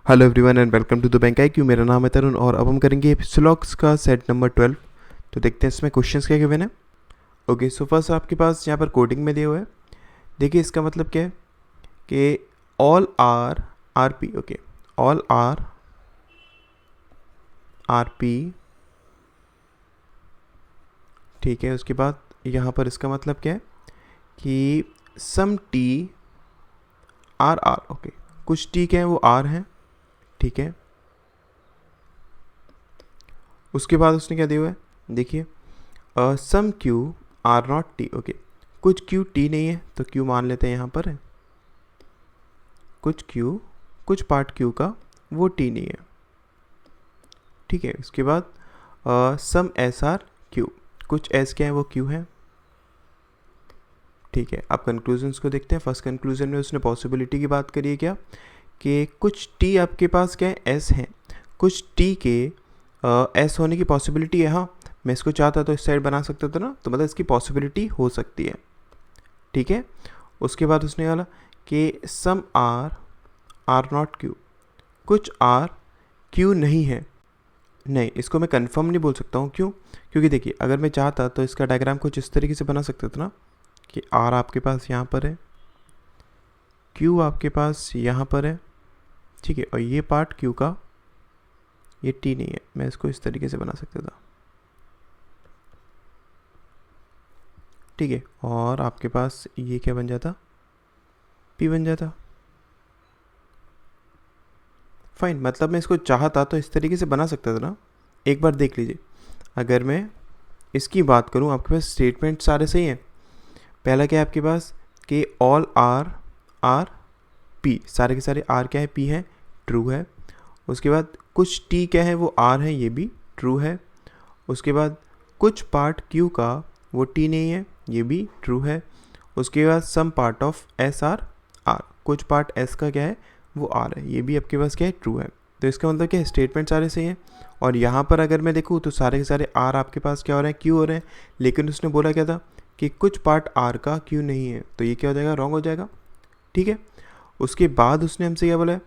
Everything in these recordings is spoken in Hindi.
Hello everyone and welcome to the bank IQ। मेरा नाम है तरुण और अब हम करेंगे स्लॉक्स का सेट नंबर 12। तो देखते हैं इसमें क्वेश्चंस क्या गिवन है। ओके, सो फर्स्ट आपके पास यहाँ पर कोडिंग में दिया हुआ है। देखिए इसका मतलब क्या है कि all R are P. Okay, all R P, ठीक है। उसके बाद यहाँ पर इसका मतलब क्या है कि some T R are. Okay, कुछ टी क्या है वो आर है, ठीक है। उसके बाद उसने क्या दिया हुआ है, देखिए some Q R not T. Okay, कुछ क्यू टी नहीं है तो क्यू मान लेते हैं यहाँ पर है। कुछ क्यू, कुछ पार्ट क्यू का वो टी नहीं है, ठीक है। उसके बाद सम एस आर क्यू, कुछ एस क्या है वो क्यू है, ठीक है। अब कंक्लूजन्स को देखते हैं। फर्स्ट कंक्लूजन में उसने पॉसिबिलिटी की बात करी है क्या कि कुछ टी आपके पास क्या है एस हैं, कुछ टी के एस होने की पॉसिबिलिटी है। हाँ, मैं इसको चाहता तो इस साइड बना सकता था ना, तो मतलब इसकी पॉसिबिलिटी हो सकती है, ठीक है। उसके बाद उसने बोला कि सम आर नॉट क्यू, कुछ आर क्यू नहीं है। नहीं, इसको मैं कंफर्म नहीं बोल सकता हूँ। क्यों? क्योंकि देखिए अगर मैं चाहता तो इसका डायग्राम कुछ इस तरीके से बना सकता था ना कि आर आपके पास यहाँ पर है, क्यू आपके पास यहाँ पर है, ठीक है। और ये पार्ट क्यू का ये टी नहीं है, मैं इसको इस तरीके से बना सकता था, ठीक है। और आपके पास ये क्या बन जाता, पी बन जाता। फाइन, मतलब मैं इसको चाहता तो इस तरीके से बना सकता था ना। एक बार देख लीजिए, अगर मैं इसकी बात करूं, आपके पास स्टेटमेंट सारे सही हैं। पहला क्या है आपके पास कि ऑल आर पी, सारे के सारे आर क्या है पी है, ट्रू है। उसके बाद कुछ टी क्या है वो आर है, ये भी ट्रू है। उसके बाद कुछ पार्ट क्यू का वो टी नहीं है, ये भी ट्रू है। उसके बाद some part of S R, कुछ पार्ट एस का क्या है वो आर है, ये भी आपके पास क्या है ट्रू है। तो इसका मतलब क्या है, स्टेटमेंट सारे सही हैं। और यहाँ पर अगर मैं देखूँ तो सारे के सारे आर आपके पास क्या हो रहे हैं, क्यू हो रहे हैं। लेकिन उसने बोला क्या था कि कुछ पार्ट आर का क्यू नहीं है, तो ये क्या हो जाएगा, रॉन्ग हो जाएगा, ठीक है। उसके बाद उसने हमसे क्या बोला है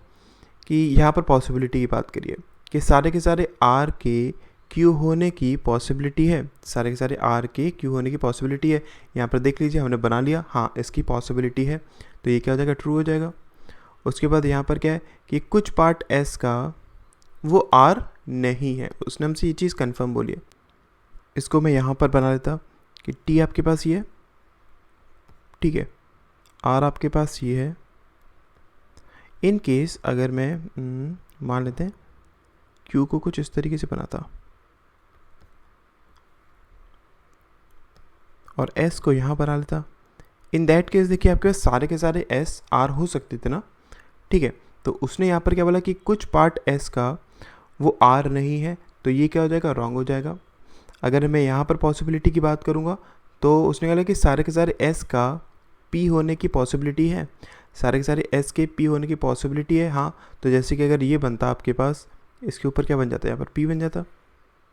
कि यहाँ पर पॉसिबिलिटी की बात करिए कि सारे के सारे आर के क्यू होने की पॉसिबिलिटी है, सारे के सारे आर के क्यू होने की पॉसिबिलिटी है। यहाँ पर देख लीजिए हमने बना लिया, हाँ इसकी पॉसिबिलिटी है, तो ये क्या हो जाएगा, ट्रू हो जाएगा। उसके बाद यहाँ पर क्या है कि कुछ पार्ट एस का वो आर नहीं है, उसने हमसे ये चीज़ कंफर्म बोली है। इसको मैं यहाँ पर बना लेता कि टी आपके पास ये है, ठीक है, आर आपके पास ये है। इन केस अगर मैं मान लेते हैं क्यू को कुछ इस तरीके से बनाता और एस को यहाँ बना लेता, इन दैट केस देखिए आपके पास सारे के सारे एस आर हो सकते थे ना, ठीक है। तो उसने यहाँ पर क्या बोला कि कुछ पार्ट एस का वो आर नहीं है, तो ये क्या हो जाएगा, रॉन्ग हो जाएगा। अगर मैं यहाँ पर पॉसिबिलिटी की बात करूँगा तो उसने बोला कि सारे के सारे एस का पी होने की पॉसिबिलिटी है, सारे के सारे एस के पी होने की पॉसिबिलिटी है। हाँ, तो जैसे कि अगर ये बनता आपके पास, इसके ऊपर क्या बन जाता है, यहाँ पर पी बन जाता,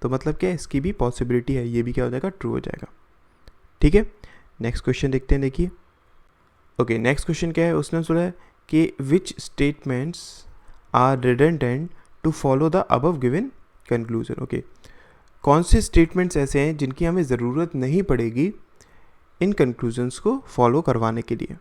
तो मतलब क्या है, इसकी भी पॉसिबिलिटी है, ये भी क्या हो जाएगा, ट्रू हो जाएगा, ठीक है। नेक्स्ट क्वेश्चन देखते हैं। देखिए ओके, नेक्स्ट क्वेश्चन क्या है, उसने बोला है कि which statements are redundant to follow the above given conclusion. Okay, कौन से स्टेटमेंट्स ऐसे हैं जिनकी हमें ज़रूरत नहीं पड़ेगी इन कंक्लूजन्स को फॉलो करवाने के लिए,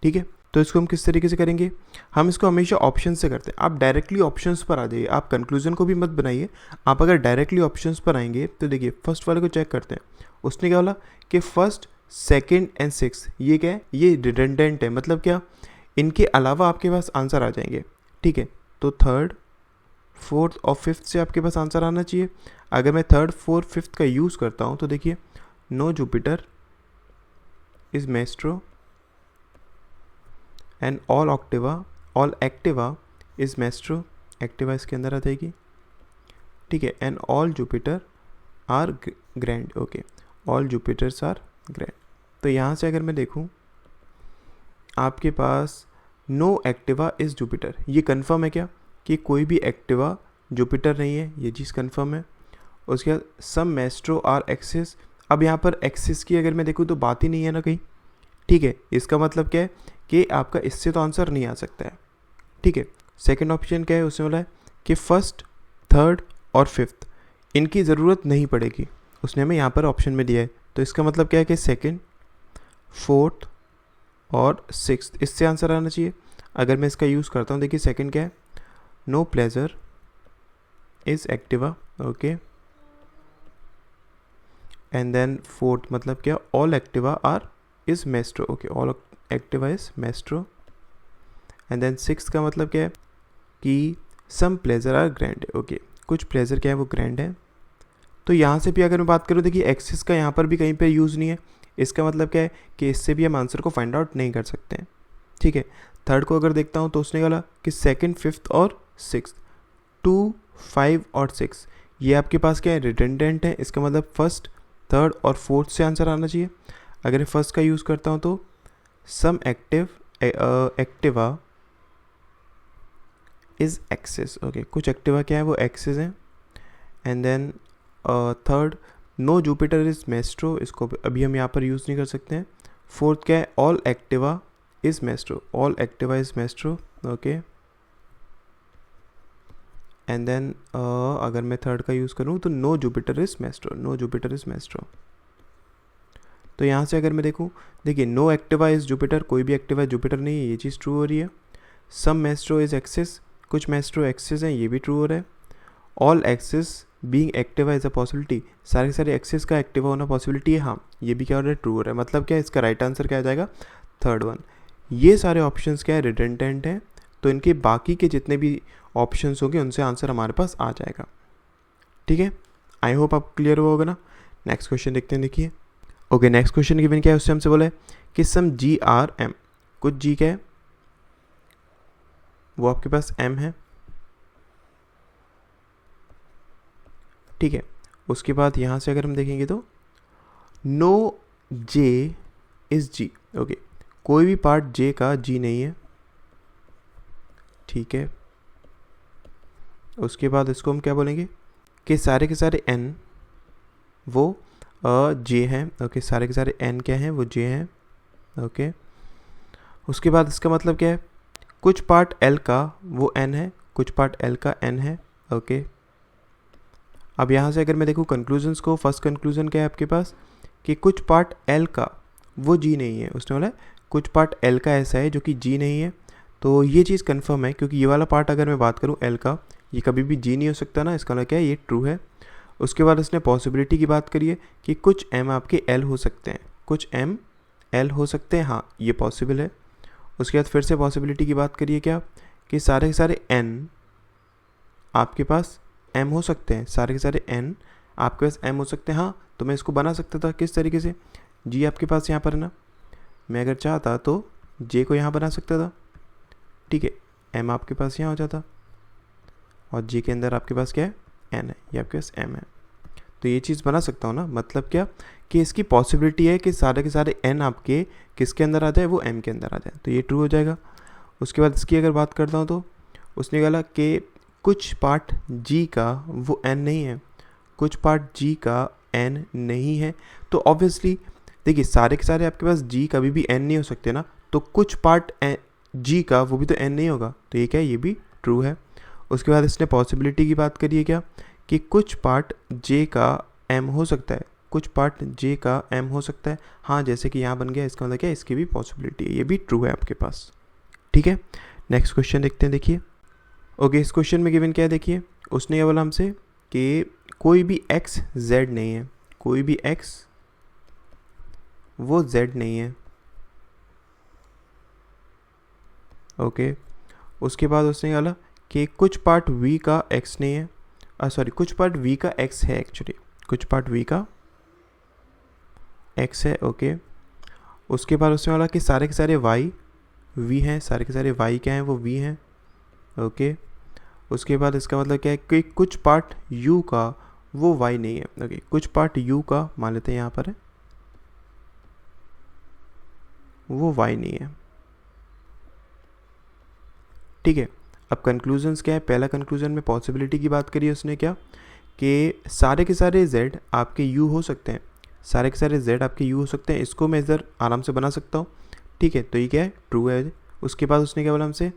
ठीक है। तो इसको हम किस तरीके से करेंगे, हम इसको हमेशा ऑप्शन से करते हैं। आप डायरेक्टली ऑप्शंस पर आ जाइए, आप कंक्लूजन को भी मत बनाइए। आप अगर डायरेक्टली ऑप्शंस पर आएंगे तो देखिए फर्स्ट वाले को चेक करते हैं। उसने क्या बोला कि फर्स्ट, सेकेंड एंड सिक्स ये क्या है, ये रिडंडेंट है, मतलब क्या, इनके अलावा आपके पास आंसर आ जाएंगे, ठीक है। तो थर्ड, फोर्थ और फिफ्थ से आपके पास आंसर आना चाहिए। अगर मैं थर्ड, फोर्थ, फिफ्थ का यूज़ करता हूँ तो देखिए no Jupiter is Maestro and all Activa is Maestro, Activa इसके अंदर आ जाएगी, ठीक है। And all Jupiter are grand. Okay, all Jupiters are grand. तो यहाँ से अगर मैं देखूँ आपके पास नो एक्टिवा इज़ जुपिटर, ये कंफर्म है क्या कि कोई भी एक्टिवा जुपिटर नहीं है, ये चीज़ कंफर्म है। उसके बाद सम मेस्ट्रो आर एक्सिस, अब यहाँ पर एक्सिस की अगर मैं देखूँ तो बात ही नहीं है ना कहीं, ठीक है। इसका मतलब क्या है कि आपका इससे तो आंसर नहीं आ सकता है, ठीक है। सेकंड ऑप्शन क्या है, उसने बोला है कि फर्स्ट, थर्ड और फिफ्थ इनकी ज़रूरत नहीं पड़ेगी, उसने हमें यहाँ पर ऑप्शन में दिया है। तो इसका मतलब क्या है कि सेकंड, फोर्थ और सिक्स्थ, इससे आंसर आना चाहिए। अगर मैं इसका यूज़ करता हूँ, देखिए सेकंड क्या है, no Pleasure is Activa, okay. And then fourth मतलब क्या, all Activa are is Maestro, okay, all Activa is Maestro. And then sixth का मतलब क्या है कि some Pleasure are grand, okay, कुछ प्लेजर क्या है वो ग्रैंड है। तो यहाँ से भी अगर मैं बात करूँ, देखिए एक्सिस का यहाँ पर भी कहीं पे यूज़ नहीं है, इसका मतलब क्या है कि इससे भी हम आंसर को फाइंड आउट नहीं कर सकते हैं, ठीक है। थर्ड को अगर देखता हूँ तो उसने बोला कि सेकंड, फिफ्थ और सिक्स्थ, 2, 5 और 6 ये आपके पास क्या है, रिडंडेंट है। इसका मतलब फर्स्ट, थर्ड और फोर्थ से आंसर आना चाहिए। अगर फर्स्ट का यूज़ करता हूँ तो some Activa is Axis, okay, कुछ एक्टिवा क्या है वो एक्सिस है। And then third, no Jupiter is Maestro, इसको अभी हम यहाँ पर यूज़ नहीं कर सकते हैं। फोर्थ क्या है, all Activa is Maestro, all Activa is Maestro, okay. And then अगर मैं थर्ड का यूज़ करूँ तो no Jupiter is Maestro, no Jupiter is Maestro. तो यहाँ से अगर मैं देखूँ, देखिए नो एक्टिवा इज़ जुपिटर, कोई भी एक्टिवा जुपिटर नहीं है, ये चीज़ ट्रू हो रही है। सम मेस्ट्रो इज़ एक्सिस, कुछ मेस्ट्रो एक्सिस हैं, ये भी ट्रू हो रहा है। All axis being Activa is a possibility, सारे के सारे एक्सिस का एक्टिवा होना पॉसिबिलिटी है, हाँ, ये भी क्या हो रहा है, ट्रू हो रहा है। मतलब क्या है, इसका राइट आंसर क्या आ जाएगा, थर्ड वन। ये सारे ऑप्शंस क्या है, रिडंडेंट हैं, तो इनके बाकी के जितने भी ऑप्शंस होंगे उनसे आंसर हमारे पास आ जाएगा, ठीक है। आई होप आप क्लियर हुआ होगा ना। नेक्स्ट क्वेश्चन देखते हैं, देखिए। ओके, नेक्स्ट क्वेश्चन गिवन क्या है, उससे हमसे बोला है कि सम GRM, कुछ जी क्या है वो आपके पास M है, ठीक है। उसके बाद यहाँ से अगर हम देखेंगे तो no J is G, okay, कोई भी पार्ट J का G नहीं है, ठीक है। उसके बाद इसको हम क्या बोलेंगे कि सारे के सारे N वो J हैं, ओके, सारे के सारे N क्या हैं वो J हैं, ओके। उसके बाद इसका मतलब क्या है, कुछ पार्ट L का वो N है, कुछ पार्ट L का N है, ओके। अब यहाँ से अगर मैं देखूँ कंक्लूजन्स को, फर्स्ट कंक्लूजन क्या है आपके पास कि कुछ पार्ट L का वो G नहीं है, उसने बोला कुछ पार्ट L का ऐसा है जो कि G नहीं है। तो ये चीज़ कंफर्म है, क्योंकि ये वाला पार्ट अगर मैं बात करूँ L का, ये कभी भी G नहीं हो सकता ना, इसका मतलब क्या है, ये ट्रू है। उसके बाद इसने पॉसिबिलिटी की बात करी है कि कुछ M आपके L हो सकते हैं, कुछ M L हो सकते हैं, हाँ ये पॉसिबल है। उसके बाद फिर से पॉसिबिलिटी की बात करिए क्या, कि सारे के सारे N आपके पास M हो सकते हैं, सारे के सारे N आपके पास M हो सकते हैं, हाँ। तो मैं इसको बना सकता था किस तरीके से, G आपके पास यहाँ पर है ना, मैं अगर चाहता तो J को यहाँ बना सकता था, ठीक है, M आपके पास यहाँ हो जाता और J के अंदर आपके पास क्या है, N है, ये आपके पास M है। तो ये चीज़ बना सकता हूँ ना, मतलब क्या कि इसकी पॉसिबिलिटी है कि सारे के सारे N आपके किसके अंदर आ जाए, वो M के अंदर आ जाए, तो ये ट्रू हो जाएगा। उसके बाद इसकी अगर बात करता हूँ तो उसने कहा कि कुछ पार्ट G का वो N नहीं है, कुछ पार्ट G का N नहीं है। तो ऑब्वियसली देखिए सारे के सारे आपके पास G कभी भी N नहीं हो सकते ना, तो कुछ पार्ट G का वो भी तो N नहीं होगा, तो ये क्या है, ये भी ट्रू है। उसके बाद इसने पॉसिबिलिटी की बात करी है क्या, कि कुछ पार्ट J का M हो सकता है, कुछ पार्ट J का M हो सकता है, हाँ, जैसे कि यहाँ बन गया, इसका मतलब क्या है, इसकी भी पॉसिबिलिटी है, ये भी ट्रू है आपके पास, ठीक है। नेक्स्ट क्वेश्चन देखते हैं, देखिए। ओके, इस क्वेश्चन में गिवन क्या है, देखिए उसने ये बोला हमसे कि कोई भी x z नहीं है, कोई भी x वो z नहीं है, ओके। उसके बाद उसने बोला कि कुछ पार्ट v का x नहीं है, सॉरी, कुछ पार्ट v का x है, एक्चुअली कुछ पार्ट v का x है, ओके। उसके बाद उसने बोला कि सारे के सारे y v हैं, सारे के सारे y क्या हैं, वो v हैं, ओके। उसके बाद इसका मतलब क्या है कि कुछ पार्ट u का वो y नहीं है, ओके, कुछ पार्ट u का मान लेते हैं यहाँ पर है, वो y नहीं है, ठीक है। अब कंक्लूजन्स क्या है, पहला कंक्लूजन में पॉसिबिलिटी की बात करी उसने क्या, कि सारे के सारे z आपके u हो सकते हैं, सारे के सारे z आपके u हो सकते हैं, इसको मैं इधर आराम से बना सकता हूँ, ठीक है। तो ये क्या है, ट्रू है। उसके बाद उसने क्या बोला हमसे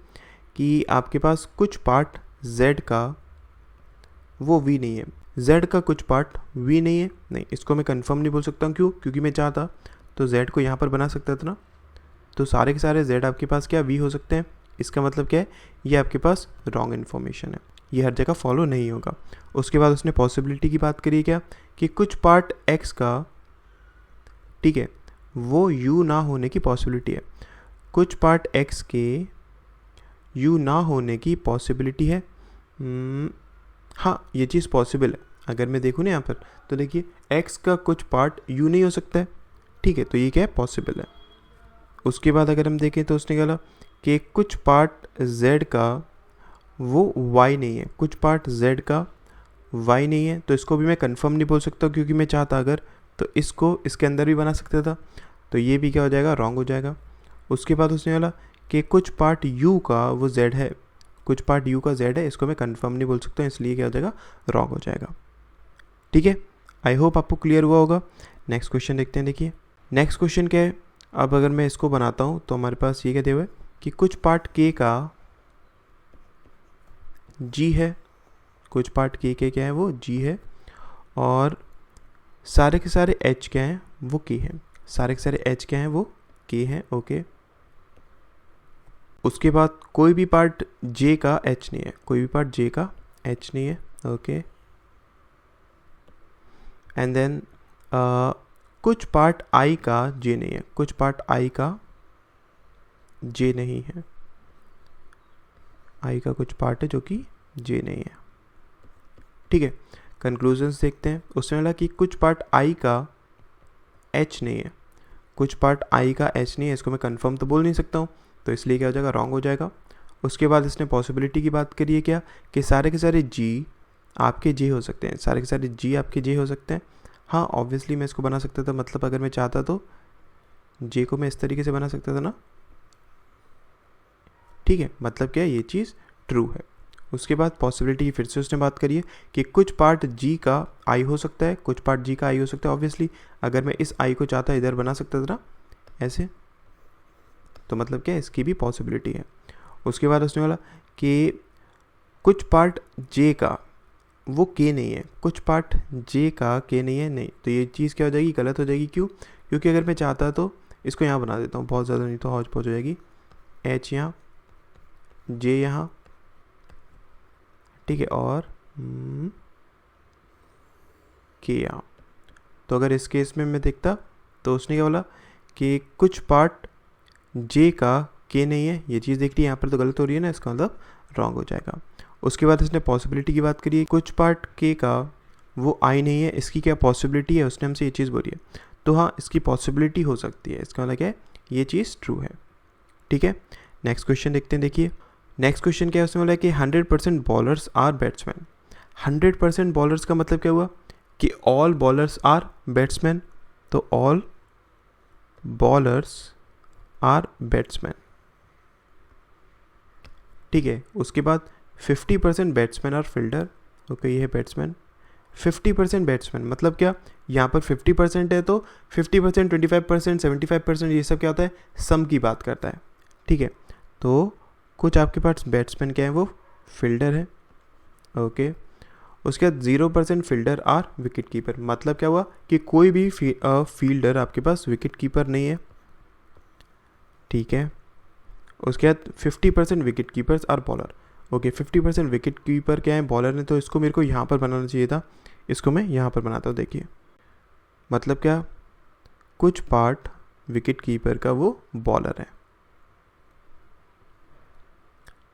कि आपके पास कुछ पार्ट z का वो v नहीं है, z का कुछ पार्ट v नहीं है, नहीं इसको मैं कंफर्म नहीं बोल सकता हूँ। क्यों? क्योंकि मैं चाहता तो z को यहाँ पर बना सकता था ना, तो सारे के सारे z आपके पास क्या v हो सकते हैं। इसका मतलब क्या है, ये आपके पास रॉन्ग इन्फॉर्मेशन है, ये हर जगह फॉलो नहीं होगा। उसके बाद उसने पॉसिबिलिटी की बात करी क्या, कि कुछ पार्ट x का, ठीक है, वो u ना होने की पॉसिबिलिटी है, कुछ पार्ट x के u ना होने की पॉसिबिलिटी है। हाँ ये चीज़ पॉसिबल है। अगर मैं देखूँ ना यहाँ पर, तो देखिए x का कुछ पार्ट u नहीं हो सकता है, ठीक है, तो ये क्या है, पॉसिबल है। उसके बाद अगर हम देखें तो उसने कहा कि कुछ पार्ट z का वो y नहीं है, कुछ पार्ट z का y नहीं है, तो इसको भी मैं कंफर्म नहीं बोल सकता क्योंकि मैं चाहता अगर तो इसको इसके अंदर भी बना सकता था, तो ये भी क्या हो जाएगा, रॉन्ग हो जाएगा। उसके बाद उसने बोला कि कुछ पार्ट u का वो z है, कुछ पार्ट u का z है, इसको मैं कंफर्म नहीं बोल सकता, इसलिए क्या हो जाएगा, रॉन्ग हो जाएगा। ठीक है, आई होप आपको क्लियर हुआ होगा। नेक्स्ट क्वेश्चन देखते हैं। देखिए नेक्स्ट क्वेश्चन क्या है, अब अगर मैं इसको बनाता हूँ तो हमारे पास ये क्या दिया हुआ है कि कुछ पार्ट k का g है, कुछ पार्ट k के क्या है, वो g है, और सारे के सारे h क्या हैं, वो k हैं, सारे के सारे h क्या हैं, वो k हैं। ओके, उसके बाद कोई भी पार्ट j का h नहीं है, कोई भी पार्ट j का h नहीं है। ओके, एंड देन कुछ पार्ट i का j नहीं है, कुछ पार्ट i का j नहीं है, i का कुछ पार्ट है जो कि j नहीं है। ठीक है, कंक्लूजन्स देखते हैं। उसने बोला कि कुछ पार्ट i का h नहीं है, कुछ पार्ट i का h नहीं है, इसको मैं कंफर्म तो बोल नहीं सकता हूँ, तो इसलिए क्या हो जाएगा, रॉन्ग हो जाएगा। उसके बाद इसने पॉसिबिलिटी की बात करी है क्या, कि सारे के सारे g आपके j हो सकते हैं, सारे के सारे g आपके j हो सकते हैं। हाँ ऑब्वियसली मैं इसको बना सकता था, मतलब अगर मैं चाहता तो j को मैं इस तरीके से बना सकता था ना। ठीक है, मतलब क्या है, ये चीज़ ट्रू है। उसके बाद पॉसिबिलिटी की फिर से उसने बात करी है कि कुछ पार्ट g का i हो सकता है, कुछ पार्ट g का i हो सकता है। ऑब्वियसली अगर मैं इस i को चाहता इधर बना सकता था ना ऐसे, तो मतलब क्या है, इसकी भी पॉसिबिलिटी है। उसके बाद उसने बोला कि कुछ पार्ट j का वो k नहीं है, कुछ पार्ट j का k नहीं है, नहीं, तो ये चीज़ क्या हो जाएगी, गलत हो जाएगी। क्यों? क्योंकि अगर मैं चाहता तो इसको यहाँ बना देता हूँ, बहुत ज़्यादा नहीं तो हौच पौच हो जाएगी, h यहाँ, j यहाँ, ठीक है, और k यहाँ। तो अगर इस केस में मैं देखता तो उसने क्या बोला कि कुछ पार्ट j का k नहीं है, ये चीज़ देख ली, यहाँ पर तो गलत हो रही है ना, इसका मतलब रॉन्ग हो जाएगा। उसके बाद इसने पॉसिबिलिटी की बात करी है, कुछ पार्ट k का वो i नहीं है, इसकी क्या पॉसिबिलिटी है, उसने हमसे ये चीज़ बोली है, तो हाँ इसकी पॉसिबिलिटी हो सकती है, इसका मतलब क्या है, ये चीज़ ट्रू है। ठीक है, नेक्स्ट क्वेश्चन देखते हैं। देखिए नेक्स्ट क्वेश्चन क्या है, उसने बोला है कि 100% बॉलर्स आर बैट्समैन। 100% बॉलर्स का मतलब क्या हुआ, कि ऑल बॉलर्स आर बैट्समैन, तो ऑल बॉलर्स आर बैट्समैन। ठीक है, उसके बाद 50% बैट्समैन आर फील्डर। ओके, ये है बैट्समैन। 50% बैट्समैन मतलब क्या, यहाँ पर 50% है तो 50%, 25%, 75% ये सब क्या होता है, सम की बात करता है। ठीक है, तो कुछ आपके पास बैट्समैन क्या है, वो फील्डर है। ओके, उसके बाद 0% फील्डर आर विकेट कीपर, मतलब क्या हुआ कि कोई भी फील्डर आपके पास विकेट कीपर नहीं है। ठीक है, उसके बाद 50% wicket keepers are bowler. Okay, 50% wicket keeper क्या है, बॉलर है, तो इसको मेरे को यहाँ पर बनाना चाहिए था, इसको मैं यहाँ पर बनाता हूँ। देखिए मतलब क्या, कुछ पार्ट विकेट कीपर का वो बॉलर है।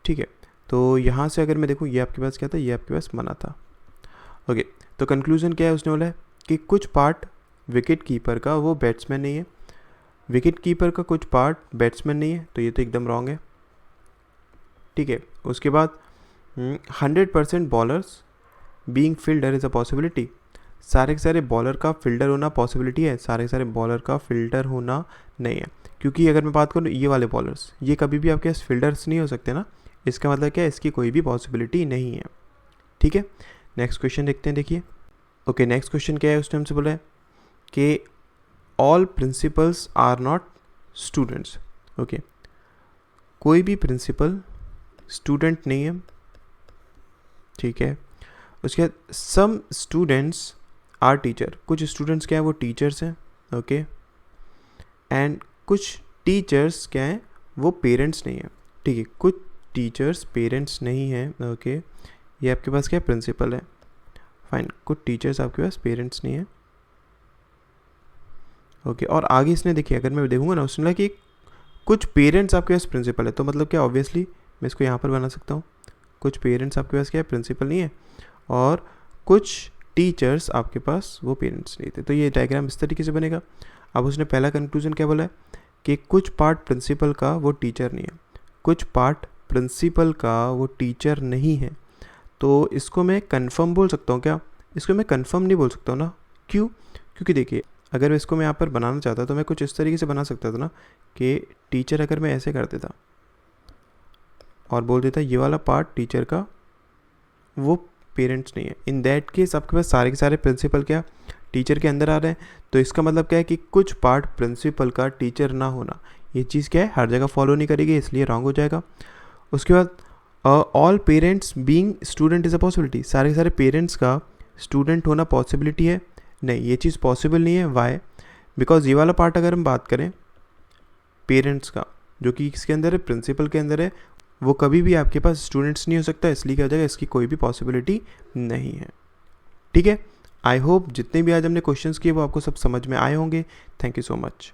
ठीक है, तो यहाँ से अगर मैं देखूँ, ये आपके पास क्या था, ये आपके पास बना था। ओके, तो कंक्लूजन क्या है, उसने बोला है कि कुछ पार्ट विकेट कीपर का वो बैट्समैन नहीं है, विकेट कीपर का कुछ पार्ट बैट्समैन नहीं है, तो ये तो एकदम रॉन्ग है। ठीक है, उसके बाद 100% bowlers being fielder is a possibility. सारे के सारे बॉलर का फील्डर होना पॉसिबिलिटी है, सारे के सारे बॉलर का फील्डर होना नहीं है, क्योंकि अगर मैं बात करूँ ये वाले बॉलर्स, ये कभी भी आपके पास फील्डर्स नहीं हो सकते ना, इसका मतलब क्या है, इसकी कोई भी पॉसिबिलिटी नहीं है। ठीक है, नेक्स्ट क्वेश्चन देखते हैं। देखिए ओके, नेक्स्ट क्वेश्चन क्या है, उसने हमसे बोला है कि all principals are not students. Okay, कोई भी प्रिंसिपल स्टूडेंट नहीं है, ठीक है। उसके बाद सम स्टूडेंट्स आर टीचर, कुछ स्टूडेंट्स क्या है वो टीचर्स हैं, ओके। एंड कुछ टीचर्स क्या हैं वो पेरेंट्स नहीं है, ठीक है। कुछ टीचर्स पेरेंट्स नहीं हैं, ओके। ये आपके पास क्या प्रिंसिपल है, फाइन। कुछ टीचर्स आपके पास पेरेंट्स नहीं है, ओके। और आगे इसने देखिए, अगर मैं देखूंगा ना, उसने कि कुछ पेरेंट्स आपके पास प्रिंसिपल है, तो मतलब क्या, ऑब्वियसली मैं इसको यहाँ पर बना सकता हूँ। कुछ पेरेंट्स आपके पास क्या है, प्रिंसिपल नहीं है, और कुछ टीचर्स आपके पास वो पेरेंट्स नहीं थे। तो ये डायग्राम इस तरीके से बनेगा। अब उसने पहला कंक्लूजन क्या बोला है कि कुछ पार्ट प्रिंसिपल का वो टीचर नहीं है, कुछ पार्ट प्रिंसिपल का वो टीचर नहीं है। तो इसको मैं कंफर्म बोल सकता हूँ क्या, इसको मैं कंफर्म नहीं बोल सकता हूँ ना, क्यों? क्योंकि देखिए, अगर इसको मैं यहाँ पर बनाना चाहता तो मैं कुछ इस तरीके से बना सकता था ना कि टीचर अगर मैं ऐसे कर देता और बोल देता ये वाला पार्ट टीचर का वो पेरेंट्स नहीं है, इन दैट केस आपके पास सारे के सारे प्रिंसिपल क्या टीचर के अंदर आ रहे हैं। तो इसका मतलब क्या है कि कुछ पार्ट प्रिंसिपल का टीचर ना होना, ये चीज़ क्या है, हर जगह फॉलो नहीं करेगी, इसलिए रॉन्ग हो जाएगा। उसके बाद all parents being student is a possibility, सारे के सारे पेरेंट्स का स्टूडेंट होना पॉसिबिलिटी है, नहीं ये चीज़ पॉसिबल नहीं है। वाई? बिकॉज ये वाला पार्ट अगर हम बात करें पेरेंट्स का, जो कि इसके अंदर है, प्रिंसिपल के अंदर है, वो कभी भी आपके पास स्टूडेंट्स नहीं हो सकता, इसलिए क्या हो जाएगा, इसकी कोई भी पॉसिबिलिटी नहीं है, ठीक है। आई होप जितने भी आज हमने क्वेश्चंस किए वो आपको सब समझ में आए होंगे। Thank you so much.